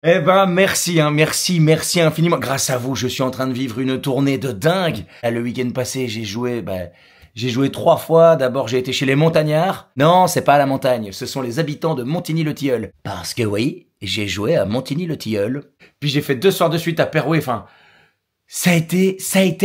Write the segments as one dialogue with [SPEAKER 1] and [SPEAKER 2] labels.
[SPEAKER 1] Eh ben, merci, hein, merci infiniment. Grâce à vous, je suis en train de vivre une tournée de dingue. Là, le week-end passé, j'ai joué 3 fois. D'abord, j'ai été chez les montagnards. Non, c'est pas à la montagne, ce sont les habitants de Montigny-le-Tilleul. Parce que oui, j'ai joué à Montigny-le-Tilleul. Puis j'ai fait 2 soirs de suite à Perouet, enfin... Ça a été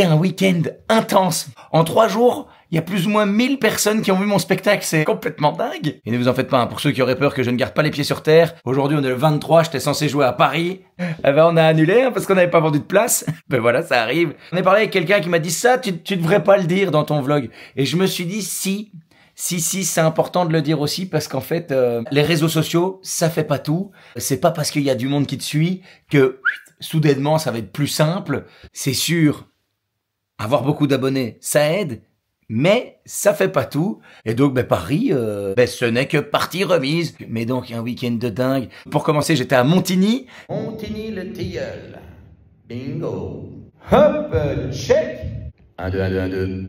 [SPEAKER 1] un week-end intense. En 3 jours, il y a plus ou moins 1000 personnes qui ont vu mon spectacle. C'est complètement dingue. Et ne vous en faites pas, hein, pour ceux qui auraient peur que je ne garde pas les pieds sur terre. Aujourd'hui, on est le 23, j'étais censé jouer à Paris. Eh ben, on a annulé, hein, parce qu'on n'avait pas vendu de place. Ben voilà, ça arrive. On est parlé avec quelqu'un qui m'a dit ça, tu devrais pas le dire dans ton vlog. Et je me suis dit, si, c'est important de le dire aussi parce qu'en fait, les réseaux sociaux, ça fait pas tout. C'est pas parce qu'il y a du monde qui te suit que soudainement ça va être plus simple. C'est sûr, avoir beaucoup d'abonnés, ça aide, mais ça fait pas tout. Et donc, Paris, ce n'est que partie remise. Mais donc, un week-end de dingue. Pour commencer, j'étais à Montigny. Montigny-le-Tilleul. Bingo. Hop, check. 1, 2, 1, 2, 1, 2.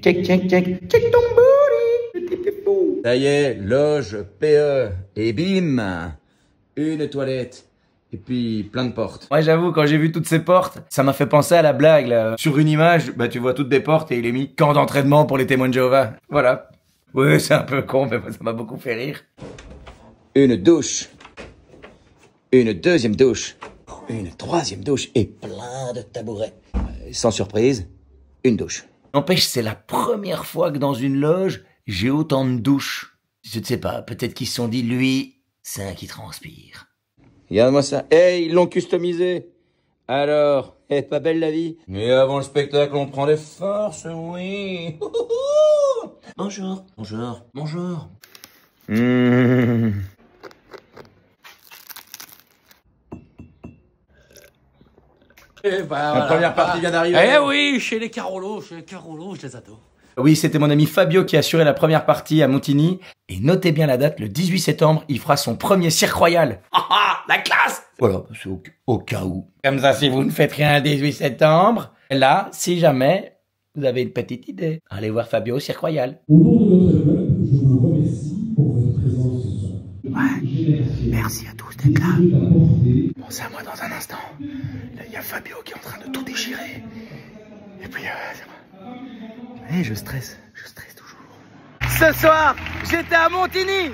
[SPEAKER 1] Check ton booty. Ça y est, loge, PE, et bim, une toilette. Et puis, plein de portes. Ouais, j'avoue, quand j'ai vu toutes ces portes, ça m'a fait penser à la blague, là. Sur une image, tu vois toutes des portes et il est mis camp d'entraînement pour les témoins de Jéhovah. Voilà. Ouais, c'est un peu con, mais ça m'a beaucoup fait rire. Une douche. Une deuxième douche. Une troisième douche et plein de tabourets. Sans surprise, une douche. N'empêche, c'est la première fois que dans une loge, j'ai autant de douches. Je ne sais pas, peut-être qu'ils se sont dit, lui, c'est un qui transpire. Regarde-moi ça. Hey, ils l'ont customisé. Alors, pas belle la vie? Mais avant le spectacle, on prend des forces, oui. Bonjour. Bonjour. Bonjour.
[SPEAKER 2] Et bah,
[SPEAKER 1] La première partie vient d'arriver.
[SPEAKER 2] Eh oui, chez les Carolos, je les adore.
[SPEAKER 1] Oui, c'était mon ami Fabio qui assurait la première partie à Montigny. Et notez bien la date, le 18 septembre, il fera son premier cirque royal. La classe! Voilà, c'est au cas où. Comme ça, si vous ne faites rien le 18 septembre, là, si jamais vous avez une petite idée, allez voir Fabio au cirque royal.
[SPEAKER 3] Au nom de notre peuple, je vous remercie pour votre présence ce soir.
[SPEAKER 1] Ouais, merci à tous d'être là. Bon, c'est à moi dans un instant. Là, il y a Fabio qui est en train de tout déchirer. Et puis, c'est moi. Eh, je stresse toujours. Ce soir, j'étais à Montigny.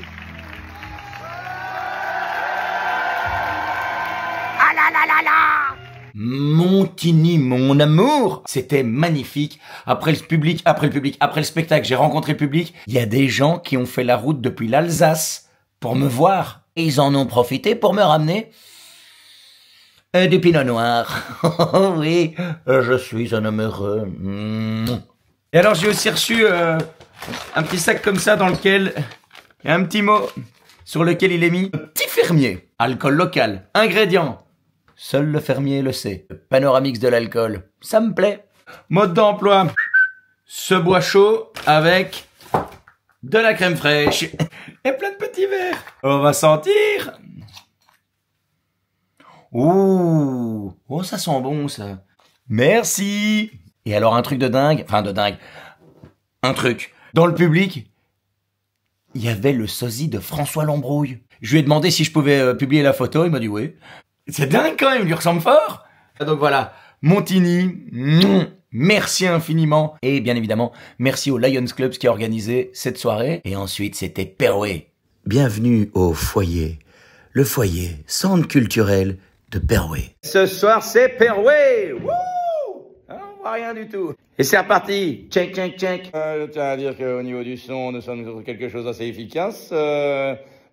[SPEAKER 1] Ah là là là là! Montigny, mon amour! C'était magnifique. Après le spectacle, j'ai rencontré le public. Il y a des gens qui ont fait la route depuis l'Alsace pour me voir. Et ils en ont profité pour me ramener du pinot noir. Oui, je suis un homme heureux. Et alors, j'ai aussi reçu un petit sac comme ça dans lequel il y a un petit mot sur lequel il est mis petit fermier, alcool local, ingrédients. Seul le fermier le sait. Le panoramix de l'alcool, ça me plaît. Mode d'emploi, ce bois chaud avec de la crème fraîche et plein de petits verres. On va sentir. Ouh, oh, ça sent bon, ça. Merci. Et alors, un truc de dingue, un truc. Dans le public, il y avait le sosie de François Lambrouille. Je lui ai demandé si je pouvais publier la photo, il m'a dit oui. C'est dingue quand même, il lui ressemble fort. Donc voilà, Montigny, merci infiniment. Et bien évidemment, merci au Lions Club qui a organisé cette soirée. Et ensuite, c'était Perouet. Bienvenue au foyer. Le foyer, centre culturel de Perouet. Ce soir, c'est Perouet. Wouh! On voit rien du tout. Et c'est reparti. Check. Je tiens à dire qu'au niveau du son, nous sommes sur quelque chose d'assez efficace.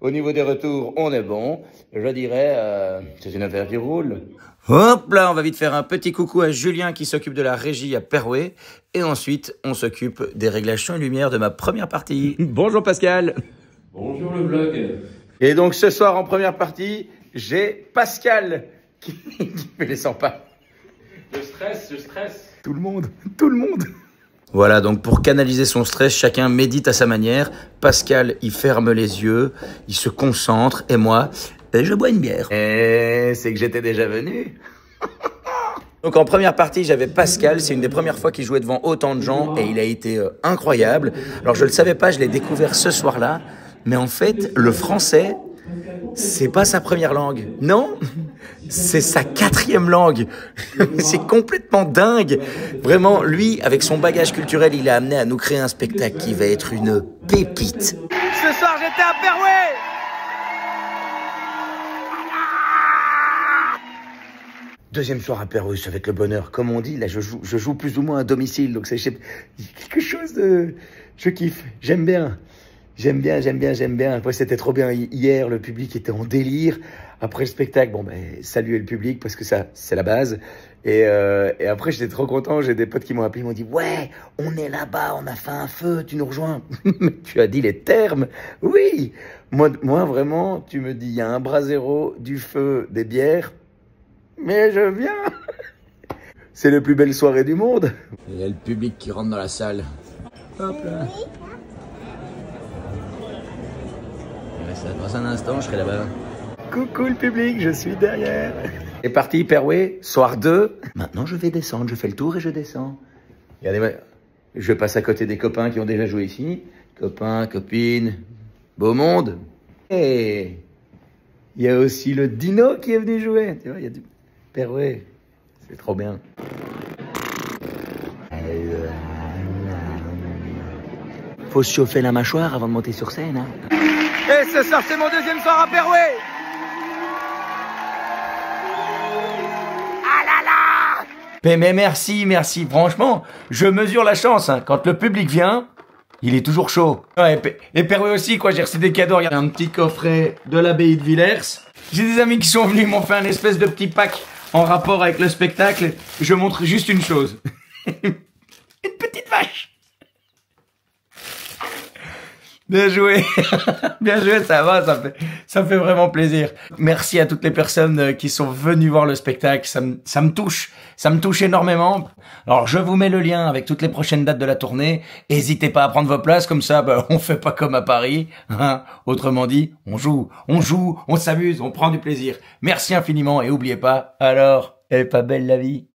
[SPEAKER 1] Au niveau des retours, on est bon. Je dirais, c'est une affaire qui roule. Hop là, on va vite faire un petit coucou à Julien qui s'occupe de la régie à Perouet. Et ensuite, on s'occupe des réglages son et lumière de ma première partie. Bonjour Pascal.
[SPEAKER 4] Bonjour le vlog.
[SPEAKER 1] Et donc ce soir en première partie, j'ai Pascal qui fait les 100 pas.
[SPEAKER 4] Je stresse.
[SPEAKER 1] Tout le monde. Voilà, donc pour canaliser son stress, chacun médite à sa manière. Pascal, il ferme les yeux, il se concentre, et moi, je bois une bière. Et c'est que j'étais déjà venu. Donc en première partie, j'avais Pascal, c'est une des premières fois qu'il jouait devant autant de gens, et il a été incroyable. Alors je le savais pas, je l'ai découvert ce soir-là, mais en fait, le français, C'est pas sa première langue. Non, c'est sa 4e langue. C'est complètement dingue. Vraiment, lui, avec son bagage culturel, il a amené à nous créer un spectacle qui va être une pépite.
[SPEAKER 5] Ce soir, j'étais à Perouet.
[SPEAKER 1] Deuxième soir à Perouet, ça va être le bonheur. Comme on dit, là, je joue plus ou moins à domicile. Donc, c'est quelque chose de... Je kiffe. J'aime bien. J'aime bien. Après, c'était trop bien. Hier, le public était en délire. Après le spectacle, bon, ben, saluer le public parce que ça, c'est la base. Et après, j'étais trop content. J'ai des potes qui m'ont appelé, ils m'ont dit, ouais, on est là-bas, on a fait un feu, tu nous rejoins. Tu as dit les termes. Oui. Moi, vraiment, tu me dis, il y a un brasero, du feu, des bières. Mais je viens. C'est la plus belle soirée du monde. Il y a le public qui rentre dans la salle. Hop là. Dans un instant, je serai là-bas. Coucou le public, je suis derrière. C'est parti, Perouet, soir 2. Maintenant, je vais descendre. Je fais le tour et je descends. Regardez, je passe à côté des copains qui ont déjà joué ici. Copains, copines, beau monde. Et il y a aussi le Dino qui est venu jouer. Tu vois, il y a du Perouet. C'est trop bien. Faut se chauffer la mâchoire avant de monter sur scène, hein.
[SPEAKER 5] Et ce soir, c'est mon deuxième soir à Perouet.
[SPEAKER 1] Mais merci. Franchement, je mesure la chance, hein. Quand le public vient, il est toujours chaud. Ouais, et Perouet aussi, quoi. J'ai reçu des cadeaux. Regarde, un petit coffret de l'abbaye de Villers. J'ai des amis qui sont venus, ils m'ont fait un espèce de petit pack en rapport avec le spectacle. Je montre juste une chose. Une petite vache. Bien joué, bien joué, ça va, ça fait vraiment plaisir. Merci à toutes les personnes qui sont venues voir le spectacle, ça me touche énormément. Alors je vous mets le lien avec toutes les prochaines dates de la tournée. N'hésitez pas à prendre vos places, comme ça, on fait pas comme à Paris. Hein. Autrement dit, on joue, on s'amuse, on prend du plaisir. Merci infiniment et oubliez pas, alors, elle est pas belle la vie.